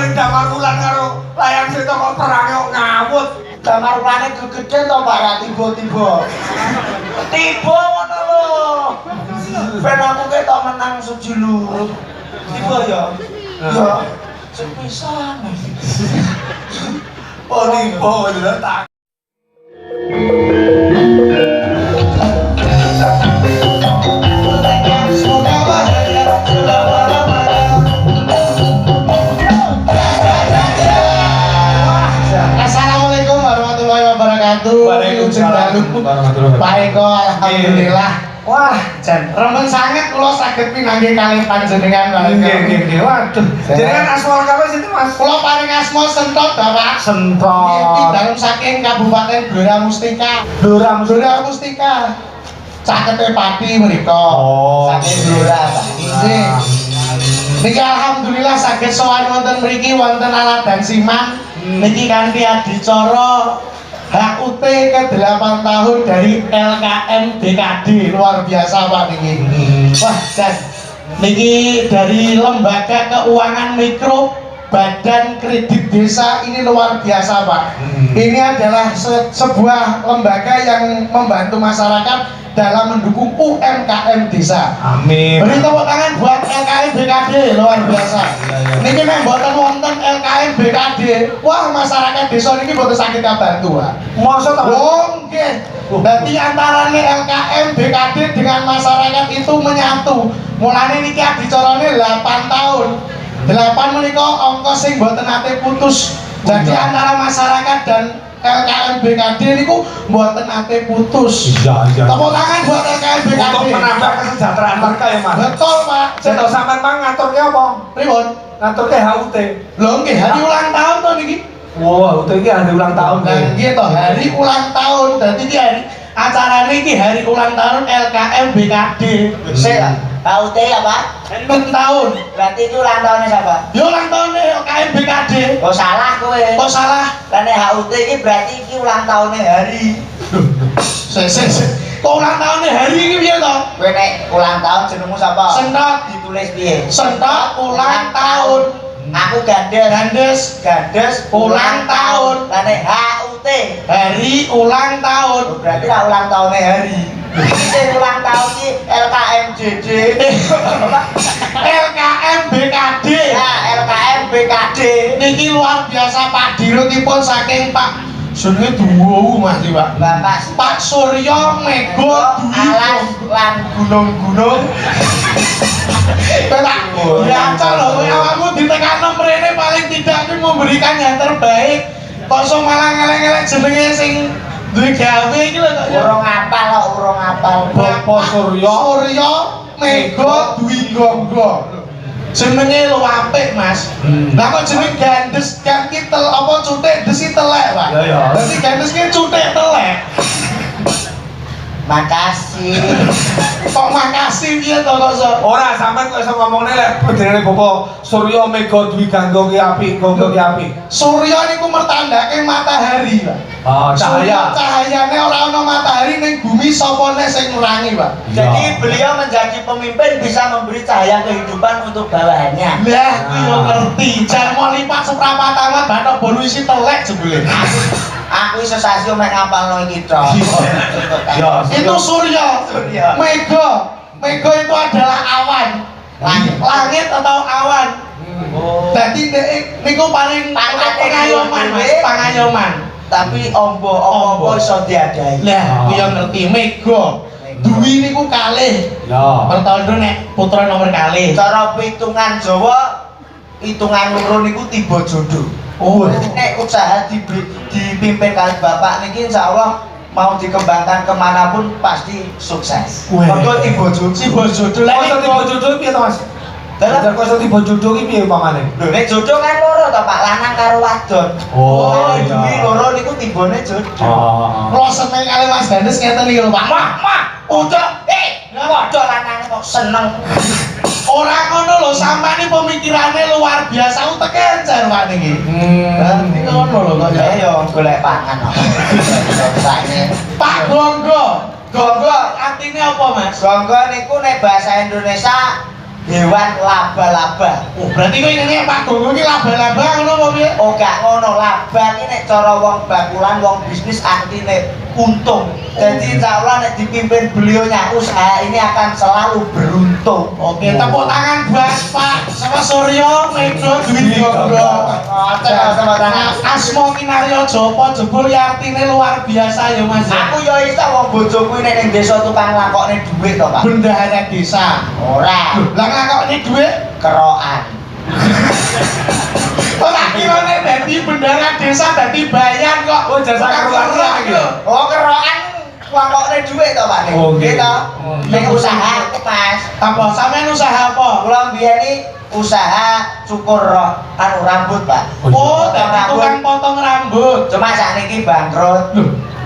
ning damar ulan karo layang seta kok perang kok ngawut. Damar ulane gegede to Pak ra tiba-tiba. Tiba ngono lho. Ben aku ketok menang sejulur. Tiba ya. Ya. Sepisan. Oh tiba lho tak. Pak Eko, alhamdulillah. Wah, jan remen sanget kula saged pinanggih kalih panjenengan Pak Eko. Nggih. Waduh. Jenengan asma kabeh sinten Mas? Kula paring asma Sentot, Bapak. Sentot. Iki dalem saking Kabupaten Blora Mustika. Blora Mustika. Cakete Pati mriku. Saking Blora, Pak. Nggih. Niki alhamdulillah saged sowan wonten mriki wonten Aladan Siman. Niki kanthi adicara HUT ke-8 tahun dari LKM BKD. Luar biasa Pak niki. Wah, Jan. Niki dari Lembaga Keuangan Mikro Badan Kredit Desa, ini luar biasa Pak. Ini adalah sebuah lembaga yang membantu masyarakat dalam mendukung UMKM desa. Amin. Beri tepuk tangan buat LKM BKD, luar biasa. Niki nek mboten wonten LKM BKD, wah masyarakat desa niki mboten saged kabantu, Pak. Mosok ta? Oh, nggih. Berarti antarane LKM BKD dengan masyarakat itu menyatu. Mulane niki adicarane 8 tahun. 8 menika angka sing mboten nate putus. Jadi antara masyarakat dan LKM BKD niku mboten nate putus. Iya. Tepuk tangan buat LKM BKD. Untuk menambah kesejahteraan warga ya Mas. Betul Pak. Cetok sampean mang ngaturke apa? Pripun? Ngaturke HUT. Lho nggih hari ulang tahun to niki. Wow, HUT iki hari ulang tahun. Nah nggih to, hari ulang tahun. Dadi iki hari acarane iki hari ulang tahun LKM BKD. Sik, HUT apa? Hari ulang tahun. Berarti itu ulang tahunnya siapa? Yo ulang tahunnya LKM BKD. Oh salah kowe. Kok salah? Karena HUT ini berarti ini ulang tahunnya hari. Sik. Kok ulang tahunnya hari iki piye to? Kowe nek ulang tahun jenengmu siapa? Sentot. Ditulis piye? Sentot ulang tahun. Aku gandes. Gandes ulang tahun. Karena HUT. Hari ulang tahun. Oh, berarti lah ulang tahunnya hari. Ini ulang tahun ini LKMJD. LKM BKD. Ya, LKM BKD. Niki luar biasa Pak Dirutipun saking Pak jenenge duwu Mas iki Pak. Bapak Pak Suryo Mega alas lan gunung-gunung. Pak, ya lho kowe awakmu ditekano mrene paling tidak kuwi memberikan yang terbaik. Kok malah ngelek-ngelek jenenge sing duwe gawe iki lho kok ya. urung apal. Bapak Suryo Mega Dwi Gonggo. Jenenge lu apik Mas. Lah kok jeneng gandes kan ki apa cutik desi telek, Pak. Ya. Dadi gandes ki cutik telek. Makasih. Kok makasih piye to kok Ora sampean kok iso ngomongne lek jenenge Bapak Suryo Mega Dwi Ganggo ki apik, Gonggo ki apik. Surya niku mertandake matahari, Pak. Oh, cahaya. Cahayane ora ana matahari ning bumi sapa nek sing nurangi, Pak. Jadi beliau menjadi pemimpin bisa memberi cahaya kehidupan untuk bawahannya. Lah kuwi yo ngerti. Jar mau lipat seprapat amat batok bolu isi telek jebule. Aku iso sasio mek ngapalno iki tok. Ya, Itu Surya. Mega itu adalah awan. Langit atau awan. Oh. Jadi niku paling pengayoman Mas, pengayoman. Tapi ombo iso diadai. Lah, kuwi ngerti Mega. Dwi niku kalih. Ya. Pertandha nek putra nomor kalih. Cara hitungan Jawa, hitungan loro niku tiba jodoh. Oh, Nek usaha dipimpin kali Bapak niki insyaallah mau dikembangkan kemanapun pasti sukses. Mergo tiba jodoh. tiba jodoh Lah lek iso tiba jodoh piye to Mas? Lah kok iso tiba jodoh ki piye upamane? Lho nek jodoh kan loro to Pak, lanang karo wadon. Oh, Nek iya. duwi loro niku tibane jodoh. kula seneng kali Mas Danes ngeten iki lho Pak. Mah, udah, waduh lanang kok seneng. Ora ngono lho, sampane pemikirane luar biasa uteke encer Pak niki. Nanti ngono lho kok ya. Ya yo golek pangan kok. Sakne. Pak Gonggo. Gonggo artine apa Mas? Gonggo niku nek bahasa Indonesia hewan laba-laba. Oh, berarti kowe ngene Pak Gongo iki laba-laba ngono apa piye? Oh gak ngono, laba iki nek cara wong bakulan wong bisnis artine untung. Jadi insyaallah nek dipimpin beliaunya usaha ini akan selalu beruntung. Oke, tepuk tangan buat Pak sama Suryo Metro Duit Goblok. Tepuk tangan. Asma Kinaryo Jopo jebul ya artine luar biasa ya Mas. Aku yo iso wong bojoku nek ning desa tukang lakokne dhuwit to, Pak. Bendahara desa. Ora, Lah ngakokne dhuwit kerokan. ora kirane dadi bendahara desa dadi bayan kok. Oh, jasa kerokan iki. Oh, kerokan lakokne dhuwit to, Pak. Oh, Nggih to. Ning Oh. usaha Mas. Apa sampean usaha apa? Kula mbiyen iki usaha cukur anu rambut, Pak. Oh, dadi tukang potong rambut. Cuma sakniki bangkrut.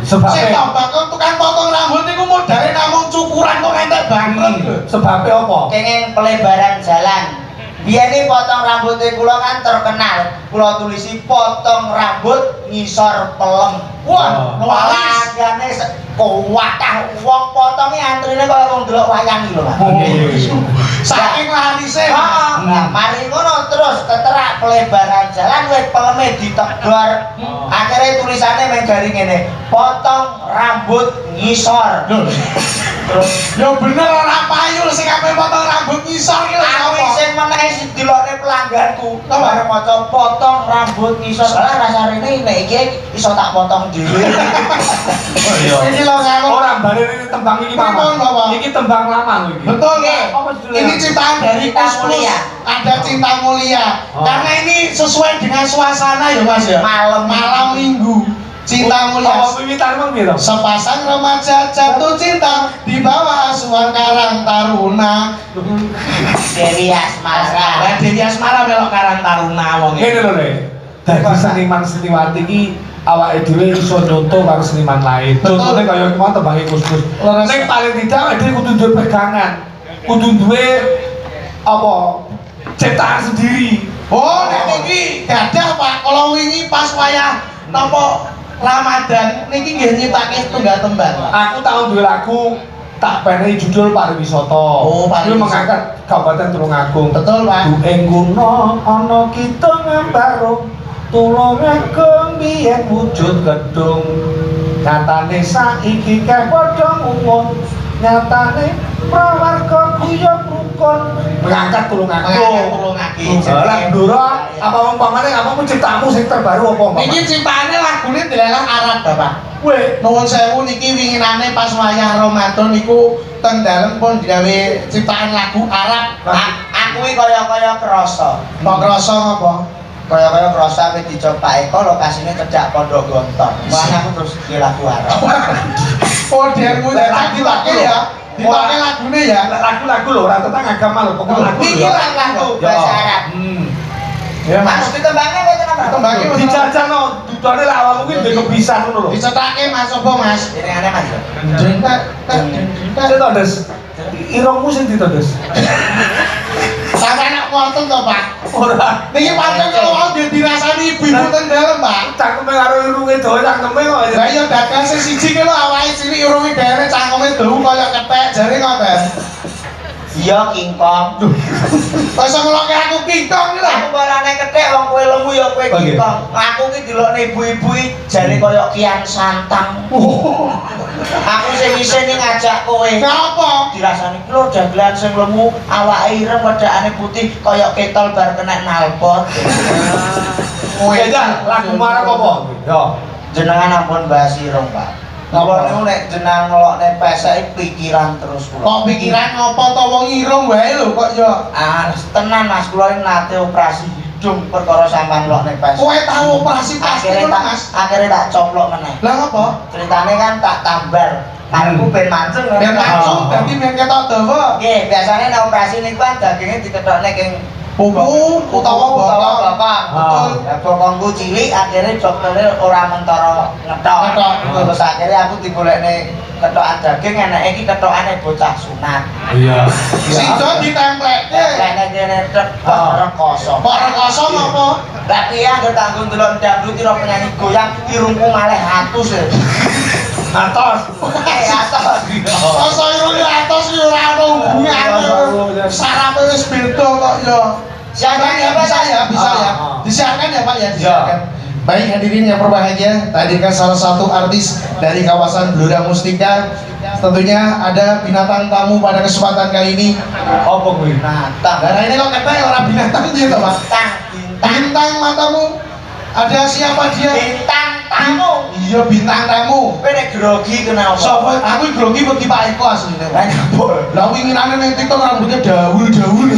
Sing Sebabnya tombak tukang potong rambut niku modale namung cukuran kok entek bangkrut lho. sebabnya apa? Kenging pelebaran jalan. Biyen iki potong rambutnya kula kan terkenal. Kula tulisi potong rambut ngisor pelem. Wah, Oh. wayangane kuwatah wong potonge antrine kaya wong delok wayang iki lho, Pak. Saking larise. Nah, mari ngono terus keterak pelebaran jalan wis peleme ditegor. Akhirnya tulisannya meng garing ngene, potong rambut ngisor. Lho, Terus ya bener ora payu sing ape potong rambut ngisor iki lho aku apa? isin menehi dilokne pelangganku. Kemarin maca potong rambut ngisor. Lah rasane nek iki iso tak potong dhewe. Oh iya. Iki lho ngono. Orang balik ini tembang ini Tembang apa? mama. Ini tembang lama loh ini. Betul Oke. Pak. Apa judulnya? Ini ciptaan dari Cinta Kus Plus. Mulia. Ada Cinta Mulia. Oh. Karena ini sesuai dengan suasana ya Mas ya. Malam Minggu. Cinta Mulia. Apa pimitan emang gitu? Sepasang remaja jatuh cinta di bawah asuhan Karang Taruna. Dewi Asmara. Lah Dewi Asmara melok Karang Taruna wong Ini loh deh. Dari seniman seniwati ini awake dhewe iso nyontoh karo seniman lain. Betul. Contohnya kaya mau tembange Gus-gus. Leres. Ning paling tidak awake dhewe kudu duwe pegangan. Kudu duwe apa? Ciptaan sendiri. Oh, nek iki gadah Pak, kalau wingi pas wayah napa Ramadan niki nggih nyiptake tunggal tembang. Pak. Aku tahu duwe lagu tak penehi judul pariwisata. Oh, pariwisata. Itu mengangkat Kabupaten Tulungagung. Betul, Pak. Du ing kono ana kita ngambarung Tulungagung biyen wujud gedung. Nyatane saiki keh padha ngumun. Nyatane prawarga guyub rukun. Mengangkat Tulungagung. Tulungagung. Lah Blora, apa umpamane apa ciptamu sing terbaru apa umpamane? Niki ciptaane lagune dilelang Arab, Bapak. Weh, Nuwun sewu niki winginane pas wayah Ramadan niku teng dalem pun digawe ciptaan lagu Arab. Aku iki kaya-kaya krasa. Kok krasa ngapa? Kaya-kaya krasa wis dicopake kok lokasine cedhak Pondok Gontor. Mulane aku terus di lagu Arab. Podermu Lagu, ditake lagu. ya. Ditake lagune ya. lagu-lagu lho ora tentang agama lho, pokoknya lagu. Iki lho. lah lagu Ya. bahasa Arab. Ya, Mas ditembangnya mboten apa? Tembangnya mboten. Dijajano, dudane lah awakmu ki ndek kebisan ngono lho. Dicetake Mas apa Mas? Ini aneh Mas. Sing to, Des. Irungmu sing dito, Des. Sampai anak wonten to, Pak? Ora. Niki pancen kalau mau dirasani ibu-ibu teng dalem, Pak. Cangkeme karo irunge do cangkeme kok. Lah iya dagang sing siji ki lho awake cilik irunge dhewe cangkeme dawu kaya kethek jare ngoten. Iya King Kong. Kok iso ngeloke aku kingkong iki lho. Aku barane kethek wong kowe lemu ya kowe Oh, King iya. Kong. Aku ki delokne ibu-ibu iki jare kaya Kian Santang. Aku sing isin iki ngajak kowe. Ngapa? Dirasani ki lho dagelan sing lemu awake ireng wedakane putih kaya ketol bar kena nalpot. Ya jan, lagu marang apa? Yo. Jenengan ampun bahas ireng, Pak. Kula niku nek jenengan ngelokne pesek pikiran terus kula. Kok pikiran ngopo to wong irung wae lho kok ya. Ah, tenan Mas, kula ini nate operasi hidung perkara sampean ngelokne pesek. Kowe tahu operasi pasti lho, Mas. Akhirnya tak coplok meneh. Lah ngopo? Ceritane kan tak tambar. Karepku ben mancung. Ben langsung dadi men ketok dawa. Nggih, biasane nek operasi niku kan daginge dikethokne king Pupu utawa bokong. bokong. Betul. Lah bokongku cilik akhirnya dokternya ora mentara ngetok. Ngetok. Terus akhirnya aku digolekne kethokan daging enake iki kethokane bocah sunat. Iya. Sido ditemplekke. Kene kene tek rekoso. Kok rekoso ngopo? Tapi ya anggo tanggung delok dangdut kira penyanyi goyang irungku malih atus ya. Atos. Atos. Rekoso irunge atos iki ora ono hubungane. Sarape wis wis beda kok ya. Silakan ya, bisa ya, bisa ya. Disiarkan ya Pak ya, disiarkan. Baik hadirin yang berbahagia, tadi kan salah satu artis dari kawasan Blora Mustika. Tentunya ada binatang tamu pada kesempatan kali ini. Apa kuwi? Binatang. Karena ini kok katanya orang binatang gitu Pak. Bintang. Bintang matamu. Ada siapa dia? Bintang tamu. Iya bintang tamu. Kowe nek grogi kenapa? Sopo aku grogi wedi Pak Eko asline. Lah ngapur. Lah winginane ning TikTok rambutnya daul-daul.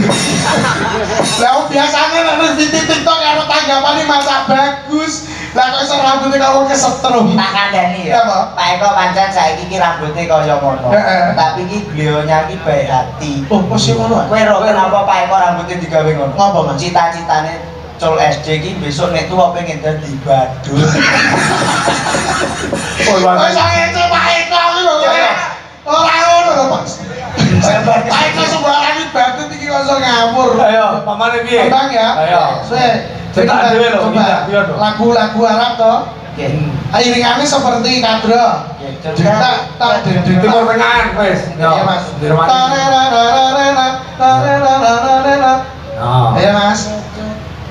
Lah biasane nek di TikTok karo tanggapane masa bagus. Lah kok iso rambutnya karo kesetrum. Tak kandhani ya. Apa? Pak Eko pancen saiki iki rambutnya kaya ngono. Heeh. Tapi iki beliaunya iki baik hati. Oh, kok sih ngono? Kowe ro kenapa Pak Eko rambutnya digawe ngono? Ngapa, Mas? Cita-citane Cul SD ki besok nek tuwa pengen dadi badut. Oh, Kok sange Pak Eko iki lho. Ora ngono lho, Pak. Pak Eko sembarang iki batut iki kok iso ngawur. Ayo, pamane piye? Tembang ya. Ayo. Cetak dhewe lho, Coba lagu-lagu Arab toh. Nggih. Iringannya seperti kadro. Nggih. Tak Di Timur Tengahan wis. Iya Mas. Di rumah. Iya, Mas.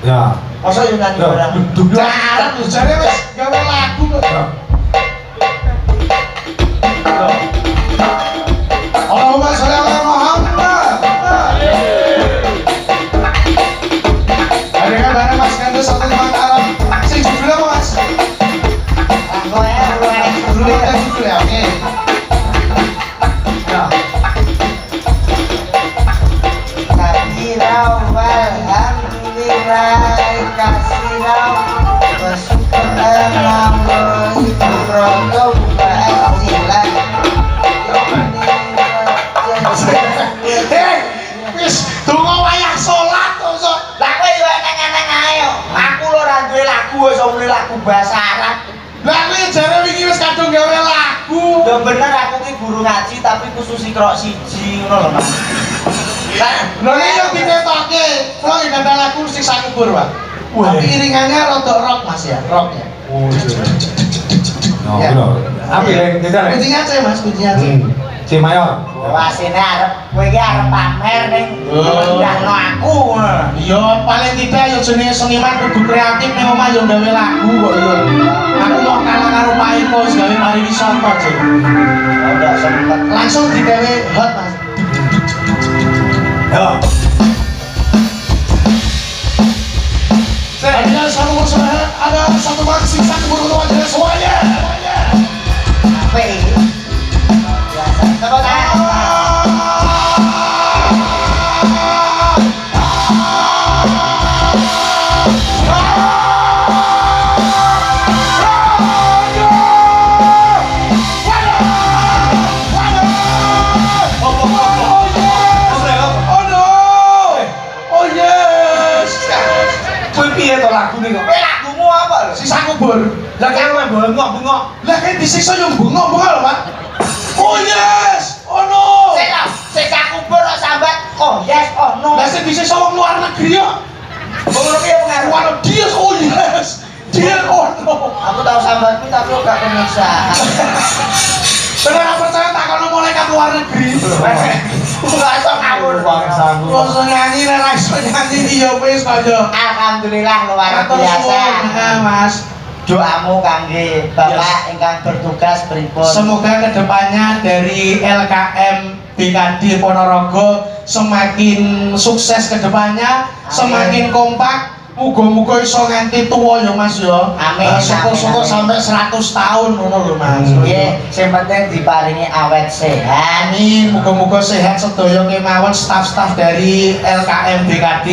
Ya. Masa yo nyanyi barang. Jarang lho, jare wis gawe lagu kok. Allahumma sholli ala Muhammad. Ada kan bareng Mas Kando satu teman Arab. Sing judulnya apa Mas? Aku ya Judulnya kita judul ya, oke. Kabirau walhamdulillah kasirau Wassalamualaikum warahmatullahi Hei, wis donga wayah salat kok iso. Lah kowe yo eneng-eneng ae yo. Aku lho ora duwe lagu iso muni lagu bahasa Arab. Lah kuwi jare wingi wis kadung gawe lagu. Yo bener aku ki guru ngaji tapi khusus ikrok siji ngono lho Mas. Lho iki yo diketoke. Kulo iki ada lagu sing sakubur, Pak. Tapi iringannya rada rock Mas ya, rock ya. Oh, Ya. Apa yang kita Kuncinya C Mas, kuncinya C. C mayor. Wasine arep kowe iki arep pamer ning ndangno aku. Yo paling tidak yo jenenge seniman kudu kreatif ning omah yo gawe lagu kok yo. Aku mau kalah karo Pak Eko wis gawe mari wisata, Cuk. Ora sempet. Langsung digawe hot Mas. Ya. Ada satu persembahan, ada satu maksi satu burung wajah semuanya. Apa iki? Biasa. Tepuk tangan. Oh yes. Kuwi piye to lagune kok? Kowe lagumu apa lho? Si sakubur. Lah kan bengok-bengok. Lah kan disiksa yo bengok-bengok lho, Pak. Oh yes. Oh no. Sik aku pur sambat. Oh yes, oh no. Lah sing disiksa wong luar negeri yo. Ngono ki pengaruh. Waduh, dia oh yes. Dia oh no. Aku tahu sambatku tapi gak pemirsa. Bener gak percaya tak kalau malaikat luar negeri. Enggak iso ngawur. Masa nyanyi nek iso nyanyi iya wis kaya. Alhamdulillah luar Matur biasa. suwun, Mas. Doamu kangge Bapak ingkang bertugas pripun. Semoga kedepannya dari LKM BKD Ponorogo semakin sukses kedepannya, semakin kompak. Muga-muga iso nganti tuwa ya Mas ya. Amin, Syukur-syukur amin, sampai 100 tahun ngono lho Mas. Nggih, sing penting diparingi awet sehat. Amin, muga-muga sehat sedaya kemawon staf-staf dari LKM BKD.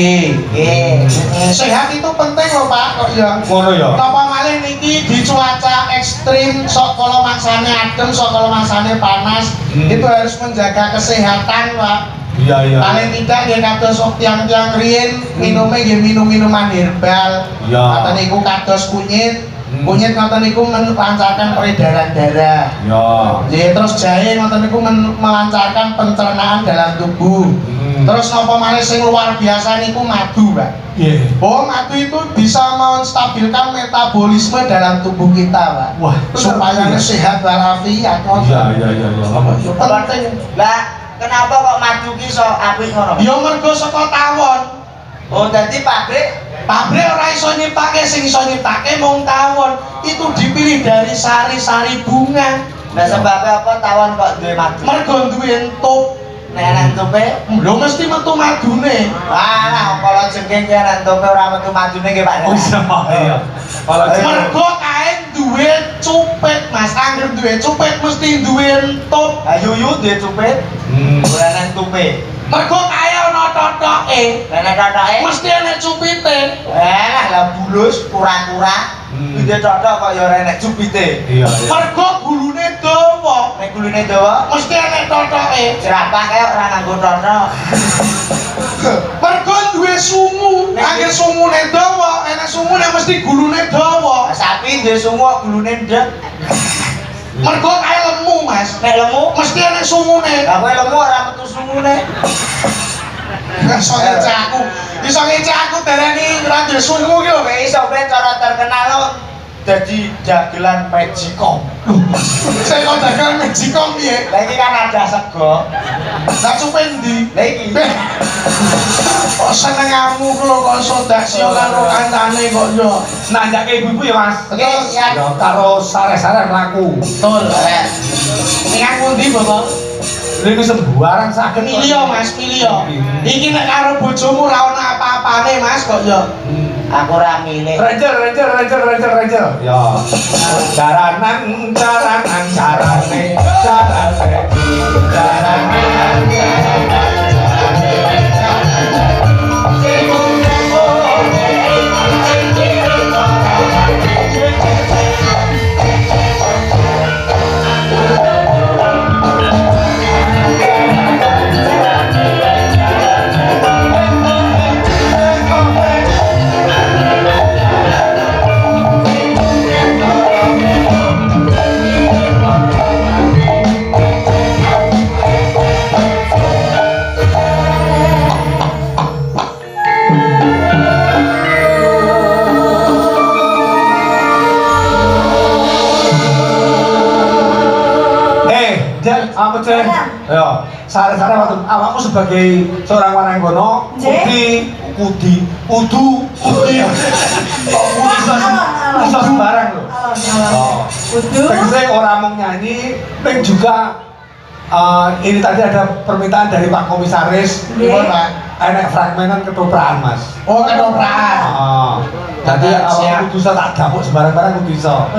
Nggih. Sehat itu penting loh Pak, kok ya. Ngono ya. Napa malih niki di cuaca ekstrim, sok kalau mangsane adem, sok kalau mangsane panas, itu harus menjaga kesehatan Pak. Iya iya. Paling tidak nggih kados tiang-tiang riyin minumnya nggih minum-minuman herbal. Iya. Ngoten niku kados kunyit. Kunyit ngoten niku melancarkan peredaran darah. Ya. Nggih, terus jahe ngoten niku melancarkan pencernaan dalam tubuh. Terus napa malih sing luar biasa niku madu, Pak. Iya. Bahwa madu itu bisa menstabilkan metabolisme dalam tubuh kita, Pak. Wah, Supaya sehat walafiat. Iya iya iya iya. Apa? Penting. Lah kenapa kok madu ki iso apik ngono? Ya mergo saka tawon. Oh, dadi pabrik Pabrik ora iso nyiptake, sing iso nyiptake mung tawon. Itu dipilih dari sari-sari bunga. Lah sebabnya apa tawon kok duwe madu? Mergo duwe entup. Nek ana entupe, Lho mesti metu madune. alah kalau jengking ki ana entupe ora metu madune ki Pak. Oh sama ya. Kalau Mergo kain duwe cupet, Mas. Angger duwe cupet mesti duwe entup. Lah yuyu duwe cupit, ora ana entupe. Mergo kae ana totoke. Lah nek totoke, Mesti ana cupite. lah bulus kura-kura. Iki totok kok ya ora enek cupite. iya iya. Mergo gulune dawa. Nek gulune dawa, Mesti ana totoke. jerapah kae ora nganggo totok. Mergo duwe sungu. Angger sungune dawa, enek sungune mesti gulune dawa. Sapi duwe sungu kok gulune ndek. Mergo kae lemu, Mas. Nek lemu, Mesti enek sungune. lah kowe lemu ora metu sungune. Iso ngecek aku. Iso ngecek aku darani ora duwe sungu ki lho. Kowe iso ben cara terkenal lo dadi dagelan Magicom. Saya kok dagang Magicom piye? Lah iki kan ada sego. Lah cupe ndi? Lah iki Kok senengamu kok kok sodasio karo kancane kok yo. Nanjake ibu-ibu ya Mas. Oke, siap. Ya karo sare-sare mlaku. Betul. Ini kan pundi, Bapak? Lha iku sembarang saged. Milio, Mas, milio. Iki nek karo bojomu ra ono apa-apane, Mas, kok yo. Aku ora milih. Ranger. Ya. Jaranan, jarane. Apa cek? Ya, sare-sare waktu awakmu sebagai seorang waranggono, kudi iso sembarang lho. Tegese ora mung nyanyi, ning juga ini tadi ada permintaan dari Pak Komisaris, enek fragmenan ketoprakan Mas. Oh, ketoprakan. Jadi awakmu kudu iso tak dapuk sembarang-barang kudu iso.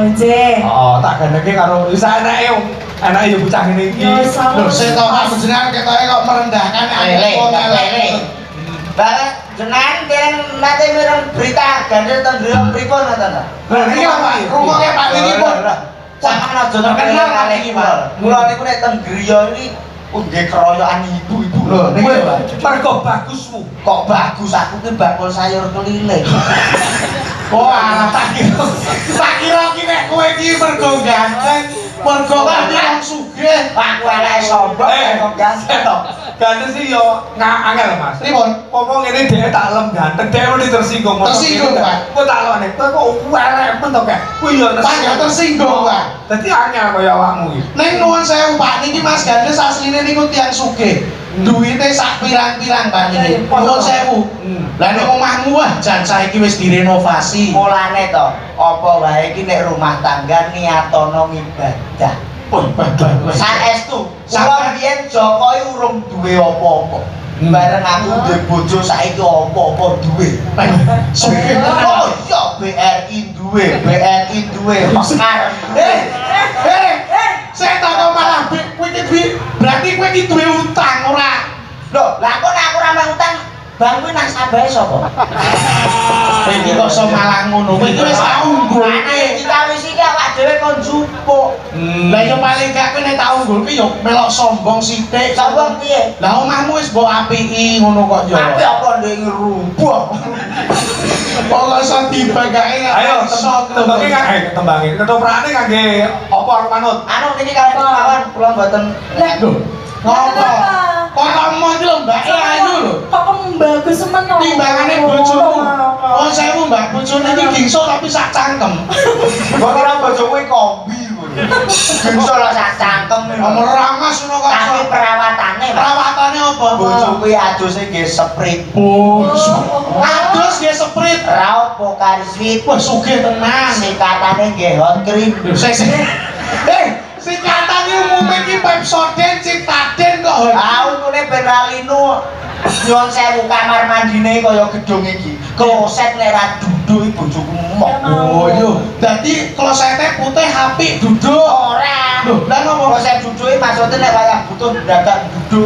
Tak gandenge karo wis enake yo bocah ngene iki. Lho, sing to Mas jenengan ketoke kok merendahkan Lele. Bapak jenengan kalian nate mireng berita gandel teng griya pripun ngoten ta? Lha niki Pak, rumoke Pak niki pun Sampeyan aja terkenal kali iki, Pak. Mula niku nek teng griya iki nggih keroyokan ibu-ibu. Lho, niki Pak. Mergo bagusmu. Kok bagus aku ki bakul sayur keliling. Oh, alah tak kira ki nek kowe iki mergo ganteng, mergo wong sugih. Aku elek sombong kok ganteng. Ganteng sih yo angel Mas. Pripun? Ngomong ngene dhek tak lem ganteng, dhek mesti tersinggung. Tersinggung, Pak. Kok tak lokne, kok elek men to kek. Kuwi yo Pak tersinggung, Pak. Dadi angel kaya awakmu iki. Ning nuwun sewu Pak niki Mas Gandes asline niku tiyang sugih. Duwite sak pirang-pirang Pak niki. Nuwun sewu. Lah nek omahmu wah jan saiki wis direnovasi. Mulane to, apa wae iki nek rumah tangga niatono ngibadah. Saestu, kula biyen Jokowi urung duwe apa-apa. Bareng aku duwe bojo saiki apa-apa duwe. Sugih tenan. Oh iya BRI duwe, Oscar. Saya tak kok malah kowe iki berarti kowe iki duwe utang ora? Loh, lah kok nek aku ora mang utang, bang kuwi nasabah sapa? Kowe iki kok iso malah ngono. Kowe iki wis tak unggulke. Kita wis iki awak dhewe kon jupuk. Lah yo paling gak kowe nek tak unggulke yo melok sombong sithik. Sombong piye? Lah omahmu wis mbok apiki ngono kok yo. Tapi apa ndek ngerubuh? Kok iso dibagake Ayo tembange kangge tembange. Ketoprakane kangge apa arep manut? Anu niki kalian mawon kula mboten. Lho, ngopo? Kok kamu iki lho Mbak ayu lho. Kok kamu bagus men to? Timbangane bojomu. Oh sewu Mbak, bojone iki gingso tapi sak cangkem. Kok ora bojomu kombi ngono. Gengso lah sak cangkem. Nomor ramas ngono kok. Tapi perawatannya Pak. Perawatane apa? Bojo kuwi aduse nggih sprint. Adus nggih seprit. Raut Pokariswit. Wah, sugih tenan. Singkatane nggih hot cream. Sik. Singkatan iki umume iki Pepsodent, Ciptaden kok. Untune ben ralinu. Nyuwun sewu kamar mandine kaya gedung iki. Kloset nek ra duduk bojoku mok. Oh iya. Dadi klosete putih apik duduk. Ora. Lho, lah ngopo? Kloset duduke maksudnya nek wayah butuh dadak duduk.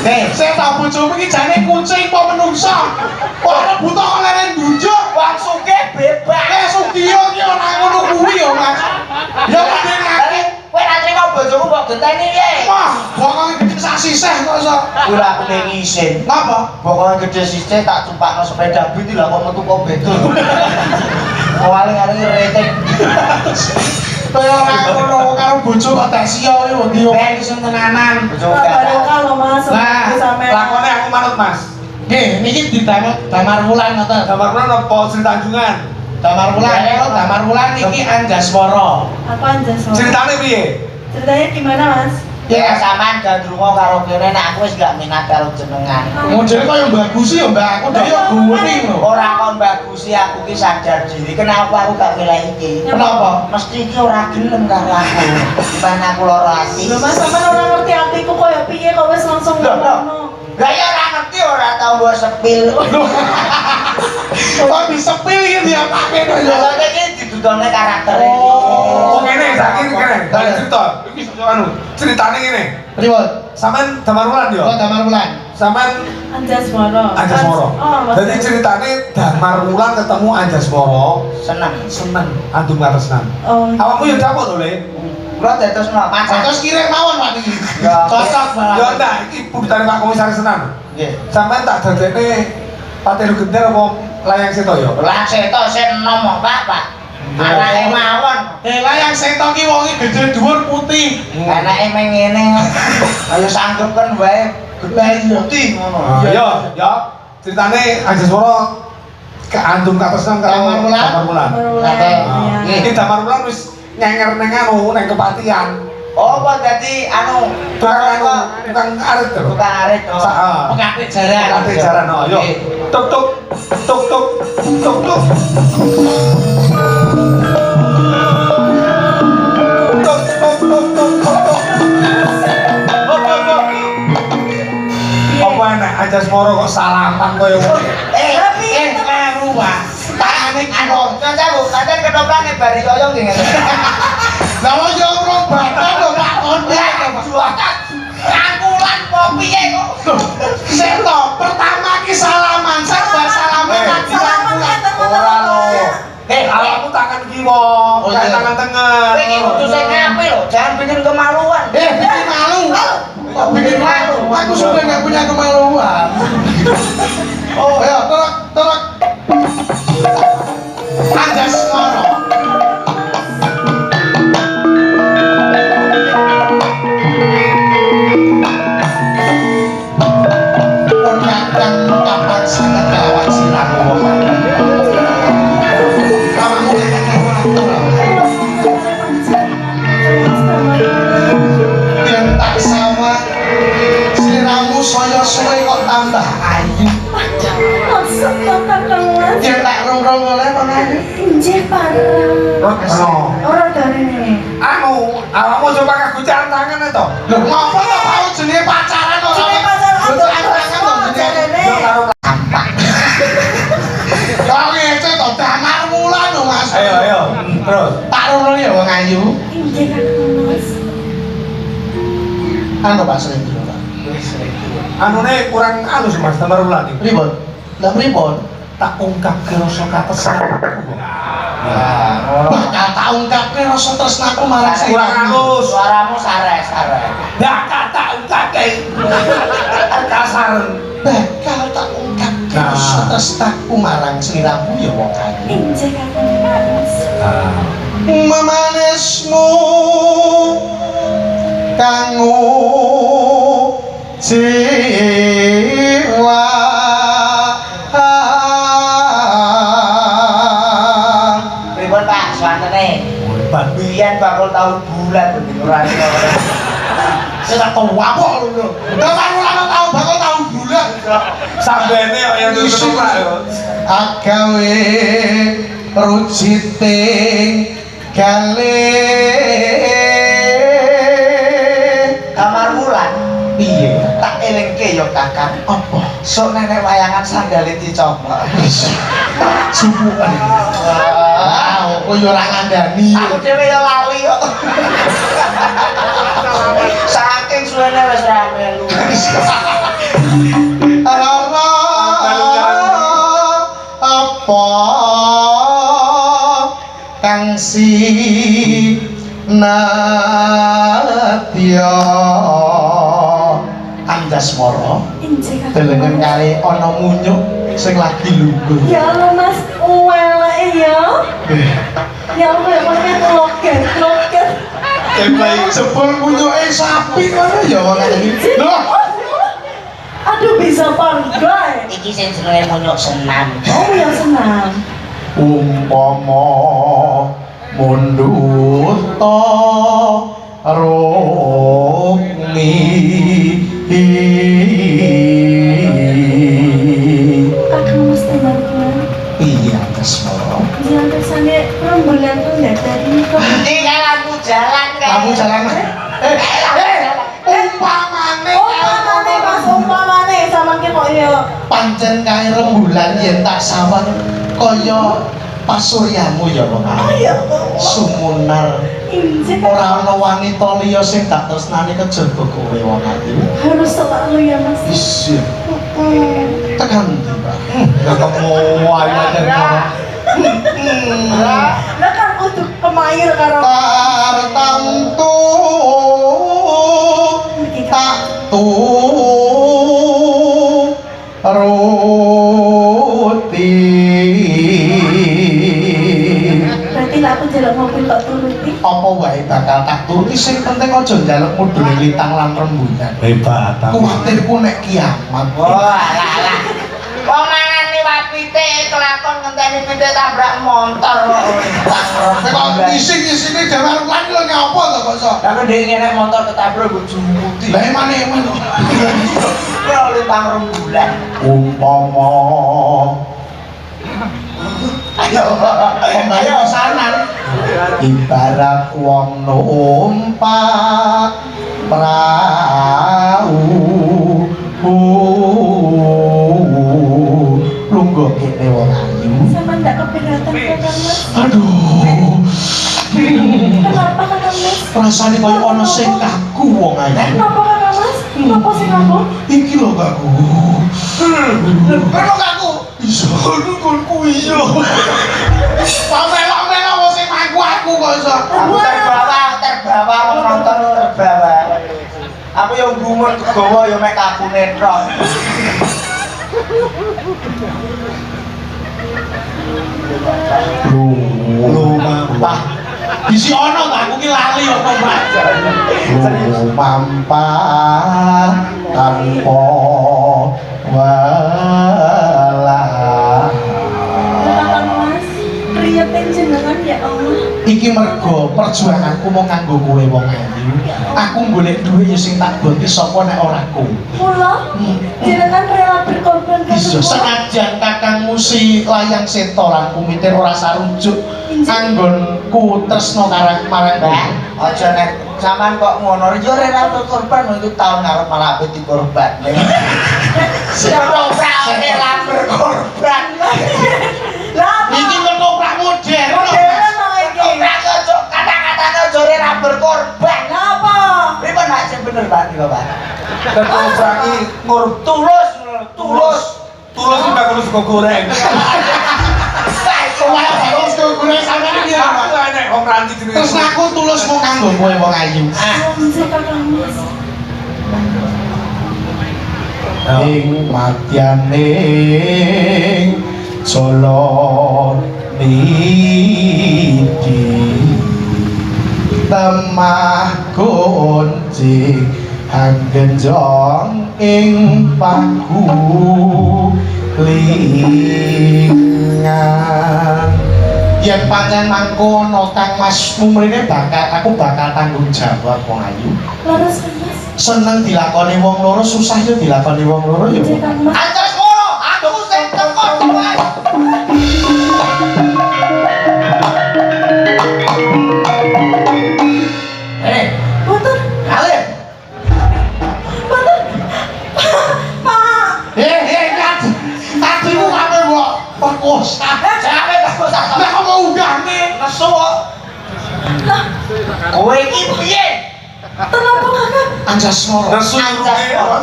Nih, Saya tak bojomu iki jane kucing apa menungso. Kok ana butuh kok leren duduk. wong sugih bebas. Sugiyo iki ora ngono kuwi ya, Mas. Ya mending Tapi kowe ra trimo bojomu kok genteni piye? Wah, bokonge gede sak sisih kok iso. Ora aku ning isin. Ngapa? Bokonge gede sithik tak tumpakno sepeda biti lah kok metu kok bedol. Waling-waling retek. Kaya ora ngono karo bojo kok tak sia yo ndi yo iso tenanan. Bojomu Baru gak. kalau mas, Lah, sampai Lakone aku manut Mas. Nggih, niki didamel Damar Wulan ngoten. Damar Wulan apa Sri Tanjungan? Damar Wulan, Damar Wulan niki Anjasmara. aku aja soal. Ceritane piye? Ceritanya gimana mas? Ya sampean gandrungo karo kene nek aku wis gak minat karo jenengan. Modele kaya bagus ya, Mbak. Aku dhewe yo guwening lho. Ora kon bagusi aku ki sadar diri. Kenapa aku gak milih iki? Kenapa? Mesti iki ora gelem karo aku. Gimana aku lara ati? Loh mas, sama orang ngerti hatiku kaya piye kok wis langsung Loh, ngono. Lah ya ora ngerti ora tau mbok sepil. Kok disepil iki diapake to ya? Maksudnya iki didudone karakter iki. Oh ngene, saiki ngene. Dari cerita. Iki anu, ceritane ngene. Pripun? Sampeyan Damar Wulan yo. Kok Damar Wulan? Sampeyan Anjasmara. Anjasmara. Oh, mas. Jadi ceritane Damar Wulan ketemu Anjasmara, Seneng. seneng andung katresnan. Oh. Awakmu yo dapet to, Le? Kula dadosno pacar. Terus kirim mawon Pak iki. Ya. Cocok banget. Yo ndak, iki budutane Pak Komisaris tenan. Nggih. Sampeyan tak dadekne Patelu Gender apa Layang Seta yo? Lah seto sen nom Pak. Anake mawon. Lah yang seto ki wonge gede dhuwur putih. Anake meng ngene. Ayo sanggup kan wae gede putih ngono. Yo, yo. Ceritane Anjasmara keandung katresnan karo Damar Wulan. Damar Wulan. Barulah. Nah, Iya. Iki Damar Wulan wis nyenger nang anu nang kepatian. Oh, apa dadi anu Tukang arit to. tukang arit. Oh. Pekapit jaran. Kate jaran oh, yo. Tuk tuk tuk tuk tuk tuk. Tuk tuk tuk tuk tuk. Apa enak Anjasmara kok salaman koyo ngono. Ngaru Pak. Tangane Anu, cacaku, kadang ketopraknya bari koyo nggih ngene. Lah wong yo urung batal lho Pak Konde. Rangkulan kok piye kok? Seto pertama ki salaman, sabar salaman lagi rangkulan. Ora lho. Awakmu Awakmu tangan kiwa, Oh, kayak iya. tangan tengen. kowe iki kudu sing ngapi lho, jangan bikin kemaluan. Bikin malu. Kok bikin malu? Aku sudah nggak punya kemaluan. Oh ya, terus. Anjasmara. Pernyataan kapan sangat gawat siramu. Kamu yang tak sama siramu saya suwe kok tambah ayu. Maksud kok mas? Yang tak rong-rong oleh pengayu. Injih parah. Ano? Orang dari ini. Anu, awakmu coba kagucaran tangan to. Lho ngapa to mau jenenge pacaran kok? Jenenge pacaran apa? Pacaran kok jenenge. Jarene. Yo karo Kok ngece to Damar Wulan lho Mas. ayo ayo. Terus. Tak rong ya wong ayu. Injih kakak mas. Anu Pak Slendro. Anune kurang halus Mas Damar Wulan iki. Pripun? Lah pripun? Tak ungkap ke rasa katresnanku. Bakal tak ungkapke rasa tresnaku marang Kurang siramu. halus. Suaramu sares. Bakal tak ungkapke. Kasar. Bakal tak ungkapke Nah. rasa tresnaku marang sliramu ya wong ayu. Injih kakak mas. Memanismu kanggo jiwa Pripun Pak, swantene? Ban Biyen bakul tahun bulan begitu ora. Saya tahu apa lho. Lah karo tahu bakal tahu bulan. Sambene kok yang tutup yo. Agawe ruciting kale Kamar Wulan piye tak elingke yo Kakang. apa Sok nenek wayangan sandale dicoba. subuhan kok yo ora ngandani Aku dhewe yo lali kok. Saking suwene wis ra melu. apa kang si natya Anjasmara Injih kakang delengen Mas. kali ana munyuk sing lagi lungguh Ya Allah Mas, uweleke ya. Ya Allah, ya loket. sebel munyuke sapi ngono ya wong iki lho Aduh bisa pandai. Iki sing jenenge munyuk senam. Oh yang senang. umpama munduta rukmi Kakang Mas tembaknya. iya Anjasmara Jangan kesane rembulan tuh nggak dari kok. Iki kan lampu jalan kan. kamu jalan umpamane Umpamane Mas, umpamane sama ki kok ya. pancen kae rembulan yen tak sawang kaya pasuryamu ya wong Ya sumunar Injih ora ana wanita liya sing tak tresnani kejaba kowe wong ayu harus selalu ya Mas. isih tekan ndi Pak Ketemu ayo dan Lah kan untuk pemair karo tartamtu tak tu ruti berarti lah aku jalan mobil tak turuti. apa wae bakal tak turuti sing penting aja njaluk mudune lintang lan rembulan hebat. kuwatirku nek kiamat Wah, alah. Wong mangan liwat pitik kelakon ngenteni pitik tabrak motor kok. kok ising-isinge dhewe lan lho nyapa to kok iso Tapi dia ngene motor ketabrak bojomu putih. lah emane emane Ora lintang rembulan. umpama Ayo. ayo sanan ibarat wong numpak prau lungguh kene wong ayu Sama ndak keberatan kakang Mas. aduh Kenapa kakang Mas? rasane koyo ana sing kaku wong ayu Kenapa kakang Mas? Kenapa sih kamu? iki lho kaku lho kaku iso nungguku iya pamela-mela wong sing aku kok iso Aku terbawa menonton terbawa. Aku yang gumun kegawa ya mek aku netron. lu mampah isi ono ta aku ki lali apa Mas lu mampah tanpa walah Kakang Mas, riyetin jenengan ya Allah. iki mergo perjuanganku mau nganggo kowe wong ayu aku golek duit ya sing tak gonti sapa nek ora kowe Mula, jenengan rela berkorban iso kanggo senajan kakangmu si layang seto lan kumitir ora sarujuk anggonku tresno marang kowe Aja nek sampean kok ngono yo rela berkorban itu tahun ngarep malah ape dikorban. Ora rela berkorban. Lah, iki ketoprak modern modern kok iki. Ora cocok kata-katane aja rela berkorban. Napa? Pripun nek sing bener Pak niku Pak? Ketoprak iki Tulus tulus. tulus kita kudu sego goreng. Wah, terus gue sampeyan iki Aku enek wong ranti jenenge. terus aku tulus mau kanggo kowe wong ayu Injih kakang Mas. ing matyaning jala niki temah kunci anggenjong ing paku lingan yen pancen mangkono Kang Mas mumrene aku bakal tanggung jawab wong ayu Laras kan Mas. seneng dilakoni wong loro, susah yo dilakoni wong loro yo. Cek Kang Mas. Anjas ngono, aku sing teko dhewe. Boten, Alif. boten. Pak. Kat. Tadimu kape mbok perkosa. Jangan perkosa. Lah kok mau undane? Nesu kok. Lah, Kowe iki piye? kenapa Kakang? Anjasmara. Nesu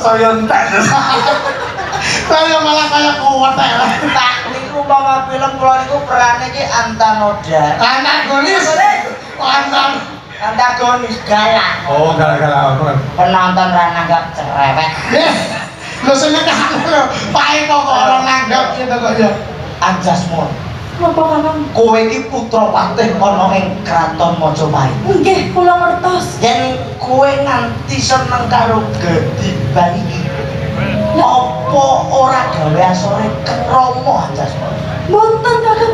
saya entek. Kaya malah kaya kuwat ya. Tak niku mama film kula niku perane iki Antanoda. Antagonis. Antagonis galak. Oh, gara-gara apa? Penonton ra nanggap cerewet. Lho sing nekane lho, pae kok ora nanggap gitu kok ya. Anjasmara. Kenapa Kakang? Kowe iki putra patih ana ing kraton Majapahit. Nggih, kula ngertos. Yen kowe nganti seneng karo Gedi Baliki. Apa ora gawe asore kromo Anjasmara? Boten Kakang,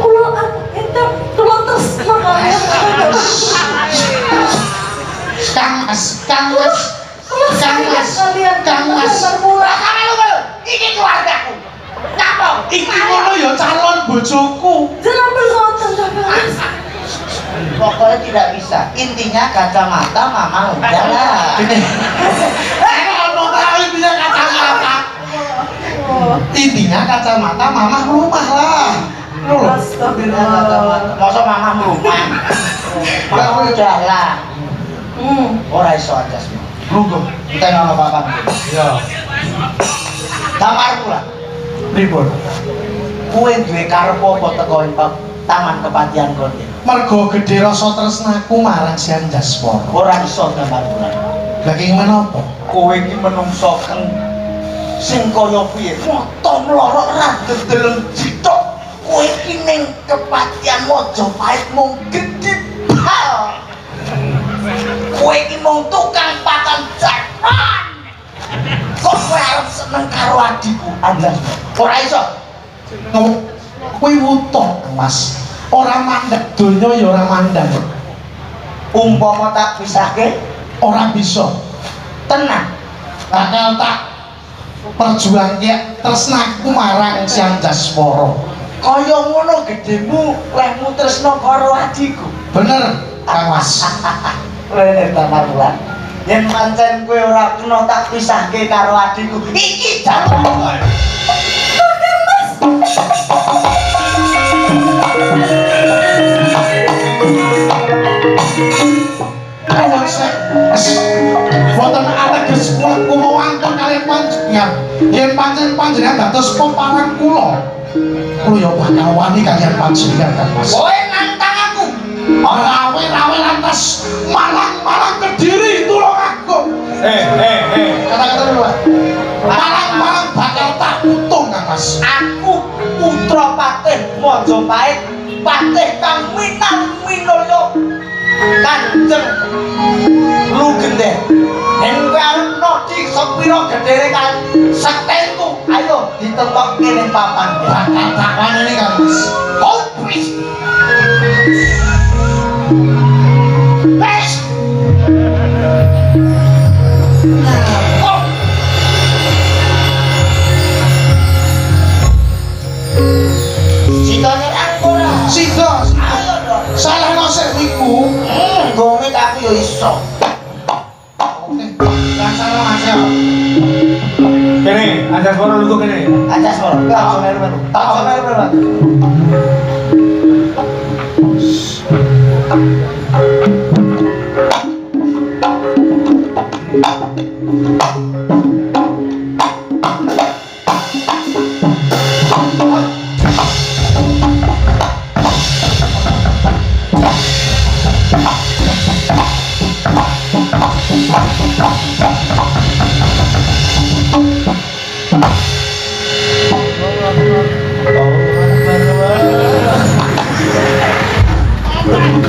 kula tresno kalian Kakang. Kang Mas. Ora kamu iki keluargaku. Napa? Iki ngono ya calon bojoku. Jenengan ngoten Kakang. Pokoknya tidak bisa. Intinya kacamata mama udah lah. Ono ta intinya kacamata. Intinya kacamata mama rumah lah. Intinya Astagfirullah. kacamata. Masa mama rumah? Mama udah lah. Ora iso aja semua. Lungguh, kita ngono papan. Iya. Kamar pula. Pripun? Kowe duwe karep apa teko ing taman kepatihan kowe? Mergo gedhe rasa tresnaku marang si Anjasmara. Ora iso gambar pula. Lah ki menapa? Kowe iki menungso keng sing kaya piye? Moto mlorok ra dedeleng jitok. Kowe iki ning kepatihan Majapahit mung gedhe bal. Kowe iki mung tukang pakan jaran. Kok kowe arep seneng karo adikku? Anjas. Ora iso. Kuwi wutuh, Mas. Ora mandeg donya ya ora mandang. Umpama tak pisahke, Ora bisa. tenang. Bakal tak perjuangke tresnaku marang si Anjasmara. Kaya ngono gedemu lehmu tresno karo adikku. Bener, Kang Mas. Rene tamar bulan. Yen pancen kowe ora kena tak pisahke karo adikku. Iki jalukku. Wonten ateges kula kumawanten kaliyan panjenengan. Yen pancen panjenengan dados peparan kula, kula ya bakal wani kaliyan panjenengan, Kang Mas. Kowe nantang aku. Rawe-rawe lantas malang-malang Kediri tulung aku. Kata-kata dulu, Pak. Malang-malang bakal tak utung, Kang Mas. Aku putra patih Majapahit, patih kang minar-minoyo Kanjeng Lugende. Yen kowe arep nodi sepira gedhere kan setenku, ayo ditentokke ning papan. Bakal tak wani, Kang Mas. Kopis. Wes. Sitone angkora. Sida, Ayo dong. salah nosek niku. Gome aku yo iso. Oke, gak salah Mas ya. Kene, Anjasmara lugu kene. Aja suara. Tak meru-meru. Tak meru-meru.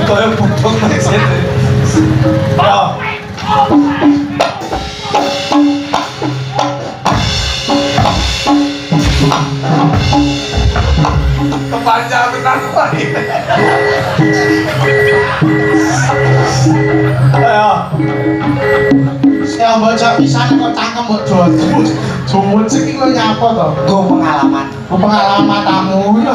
Kaya butuh mesin. Ya. Kepanjang kenapa ini? Saya baca pisan kok cangkem mbok jodhut. Jumut sik iki lho nyapa to? Go pengalaman. Ku pengalaman matamu lho.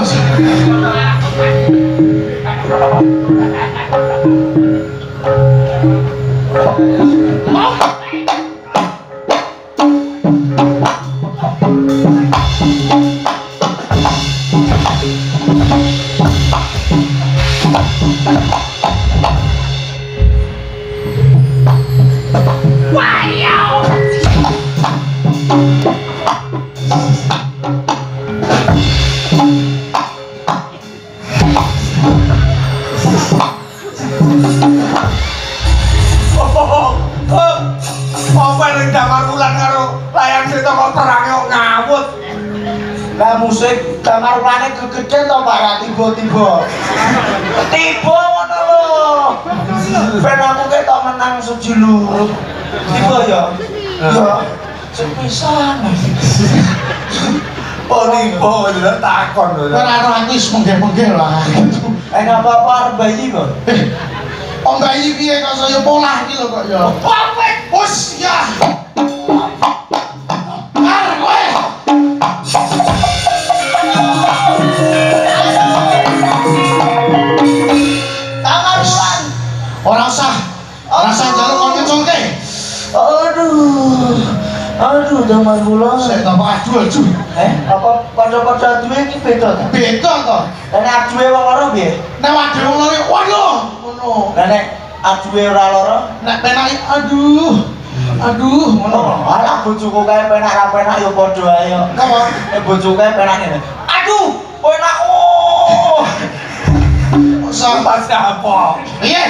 Apa yang damar ulan karo layang cerita kok perangnya kok ngawut. Lah musik damar ulane gegeden to Pak tiba-tiba. Tiba ngono lho. Ben aku ketok menang sejulur. Tiba ya. Ya. Sepisan. Oh tiba udah takon lho. Ora ora aku wis menggeh-menggeh lah. Enggak apa-apa arep bayi kok. Om bayi piye kok saya polah iki lho kok ya. Pamit. Wes ya. Ar kowe. Damar ulan. Ora usah. Ora usah njaluk kon ngeculke. Aduh damar ulan. Sik tak aduh. Apa padha-padha duwe iki beda ta? Beda to. Lah nek aduwe wong loro piye? Nek waduh wong loro waduh ngono. Lah nek aduwe ora loro? Nek penake aduh ngono. Alah bojoku kae penak ra penak ya padha ae. Napa? Nek bojoku kae penak ngene. Aduh, penak. Sampai siapa? Piye?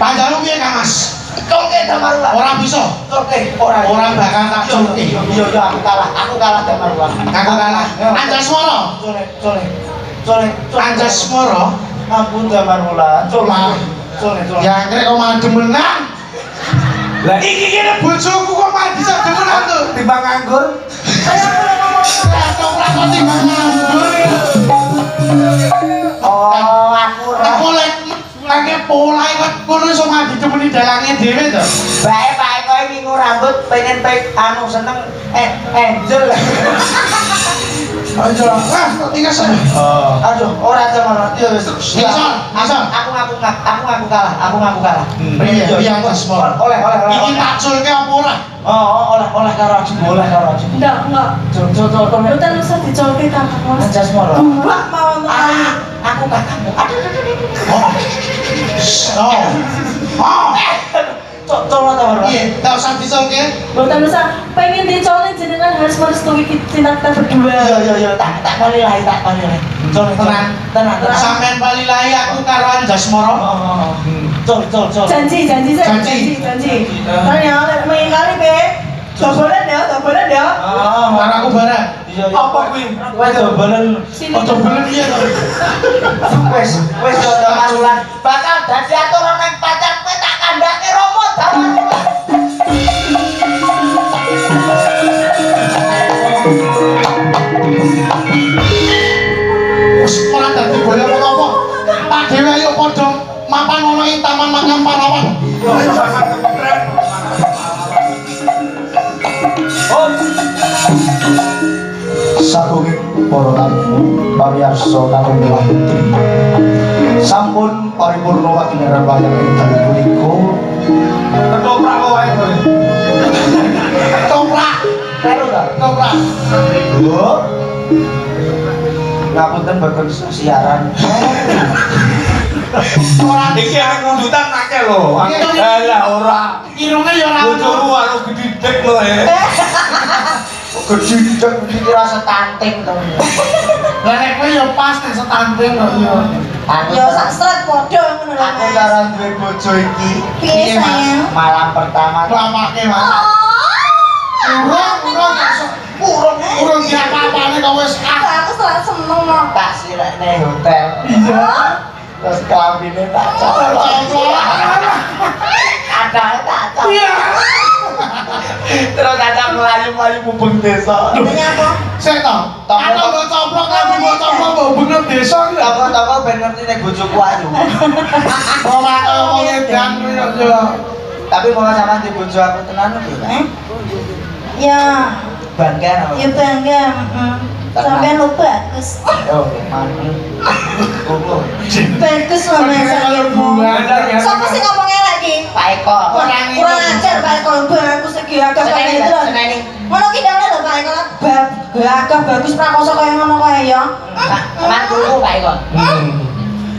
Panjalu piye Kang Mas? Colke damar ulan. Ora bisa. Colke ora. Ora bakal tak culke. Iya aku kalah. Aku kalah damar ulan. Aku kalah. Anjasmara. Cole. Anjasmara. Ampun damar ulan. Cole. Ya akhirnya kau mah demenan. Lah Iki kene bojoku kok mah bisa demenan tuh. timbang nganggur. Kok ora timbang nganggur. Oh, aku Aku lagi pola kok ngono iso mah didemeni dalange dhewe to. bae kowe ngingu rambut pengen anu seneng angel. Ayo, kok tinggal sana. Aduh, ora jamar. Iya wis. Asal. Aku ngaku kalah. Iya, Anjasmara. Oleh. Iki tak culke apa ora? Oh, oleh karo aku. Enggak. Coba. Betul usah dicolke kakak Mas. Anjasmara. Buak mawon. Aku kakakmu. Coba ta, Iya, tak usah diculke. Betul usah pengen dicolke jenengan harus merestui cinta kita berdua. Iya, tak kali lah. Tenang. Sampeyan bali lahi aku karo Anjasmara. Col. Janji. Tanya mengingkari be. Dobolan ya. Karo aku bareng. Iya. Apa kuwi? Kowe dobolen. Sini. Ojo bener piye to? Wes damar ulan. Bakal dadi aturan ning pacar kowe tak kandhake romo damar ulan. Wis ora dadi boyo apa-apa. Pak dhewe ayo padha mapan ngono ing Taman Makam Pahlawan. Satunging para tamu pamirsa kang miwah sampun paripurna wakineran wayang ing dalu punika Ketoprak wae kowe. Toprak. karo ta Toprak. ngapunten boten siaran Ora Iki arek ngundutan akeh lho. Lah ora. irunge ya ora ono. Bojomu anu gedidek lho gedidek dikira setanting to Lah nek kowe ya pas nek setanting kok ya. Yo sak stret padha ngono lho. aku cara duwe bojo iki Piye sayang? malam pertama Lamake Mas. Urung ya apa-apane kok wis Aku sangat seneng kok. tak sirekne hotel Iya. terus kelambine tak cocok kadang tak cocok terus ada melayu-melayu mubeng desa Ini apa? Sik to. Aku mbok coplok tapi mbok coplok mbok bener desa ki. toko-toko ben ngerti nek bojoku ayu Ora kaya wong edan yo. Tapi mau sama di bojo aku tenan lho, Pak. Ya, Bangga no. ya bangga. Sampai lu bagus. Oh, mantap. Kulo. Bagus mama sakitmu. Siapa sih ngomongnya lagi? Pak Eko. Kurang ajar Pak Eko, bagus segi agak kayak itu. Ngono ki ndang lho Pak Eko. Agak bagus prakoso kaya ngono kae ya. Teman kulo Pak Eko.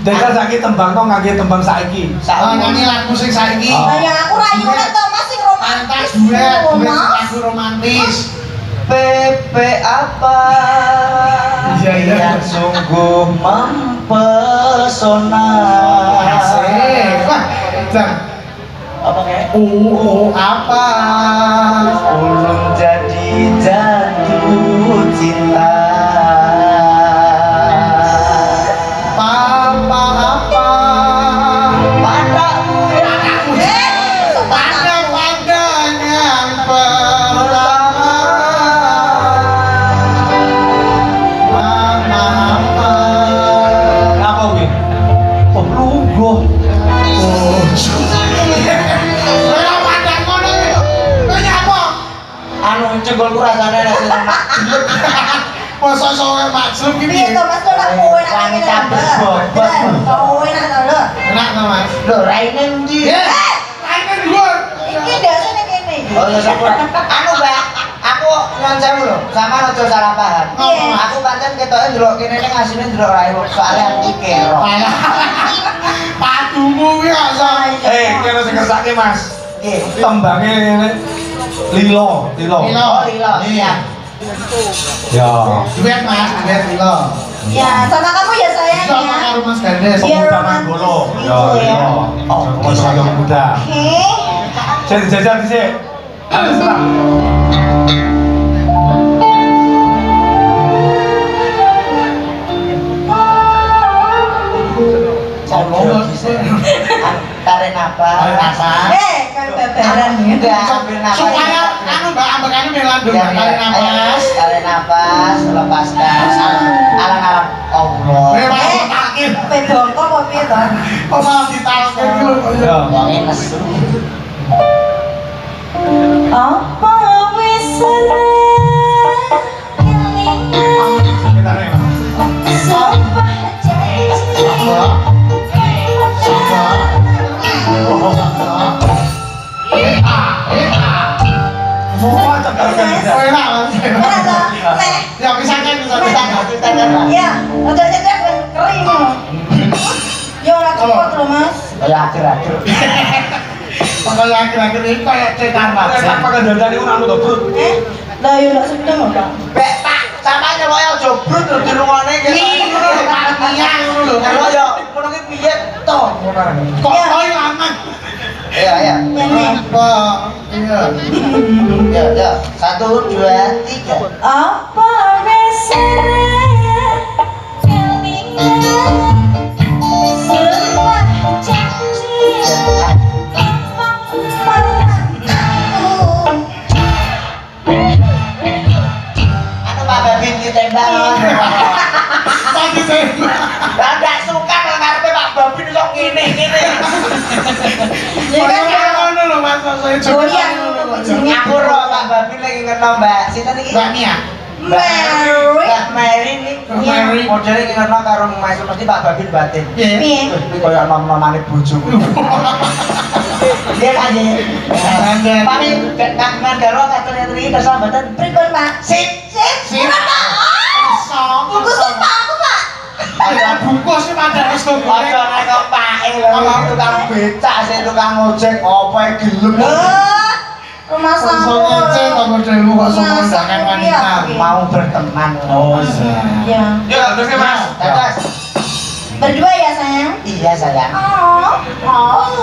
Jajal saiki tembang kok ngangge tembang saiki. Nyanyi lagu sing saiki. Lah ya aku rayu nek to Mas sing romantis. Duet lagu romantis. Pepe apa yang sungguh mempesona. Asik. Wah, Jang. Apa kayak? Apa? Ulun jadi jatuh cinta. Papa apa? Padamu Pada pandangan pertama. Mama apa? Apa kuwi? Oh, lungguh. Ora padang ngono iki. Kowe nyapa? anu cegolku rasane nek sing maksud. Masa sowe maksud iki Piye piye? to Mas ora kowe nak Wanita berbobot. Kowe nak lho. Enak to, Mas? Lho raine ndi? Ya. Lainnya dhuwur. Iki dasane kene iki. Oh ya sepur. Anu Mbak, aku nyuwun sewu lho, sama aja salah paham. Iya. Aku pancen ketoke ndelok kene ning asine ndelok rae soalnya aku iki kero. Alah. Padumu kuwi kok. Kene sing kersake Mas. Nggih. Tembange Lilo. Oh lila. Iya. Ya. Duet Mas, duet Lilo. Ya, sama kamu ya sayang Sama ya. karo Mas Gandes. Iya. Pemuda Manggolo. Ya, Lilo. Oh, Kanca muda. Oke. Saya jajal dhisik. Terserah. Tarik napas. Tarik napas. Kan babaran ya. Enggak, ambil napas. Supaya anu Mbak ambekane melandung Ya, tarik napas. tarik napas, lepaskan. Alang-alang Allah. Mas takin. Pedongko kok piye to? Kok malah ditalke iki lho. Ya. Wong nesu. Apa wis Kita nih, Mas. sumpah janji. Oh, cekal kan bisa. Oh, enak Mas. Ora to? Leh. Ya bisa kan bisa. Ya, udah cetek kering. Ya ora cepet lho Mas. Ya akhir-akhir. Pokoknya akhir-akhir ini kayak cetan Mas. Tak pakai dandani anu to, Bro. Lah yo lak sedeng lho, Pak. Bek Pak, sampeyan kok aja brut lho dirungokne iki. Iki ngono lho, Pak. Ngiang ngono lho. Kalau yo ngono ki piye to ngono. Kok koi lanang. Ya ya. Nyanyi. Kok iya. Ya ya. 1 2 3. Apa wis sumpah janji. Anu Pak Babin ditembak. Tadi saya Lah ndak suka kalau ngarepe Pak Babin kok ngene-ngene. Ya kan ya. ngono lho Mas, saya coba. Goyang ngono kok jenenge. Aku ro Pak Babin lagi ngerno Mbak. Sinten iki? Mbak Mia. Mary. Mbak Mary nih. Mary. Modele iki ngerno karo Mas mesti Pak Babin batin. Iya. Piye? Iki koyo nom-nomane bojoku. Dia kan ya. Kangen. Tapi kang ngandaro katanya iki kersa mboten. Pripun, Pak? Sip. Sip. Bungkus Pak aku, Pak. Ada bungkus sih pada wis kok. Aja nek kok pake lho tukang becak sing tukang ojek opo gelem. Rumah Langsung sampun. ngecek kok modelmu kok semua undangan wanita. Mau berteman. Oh, iya. Ya. Ya, terus Mas. Dadas. Berdua ya, sayang? Iya sayang. Oh.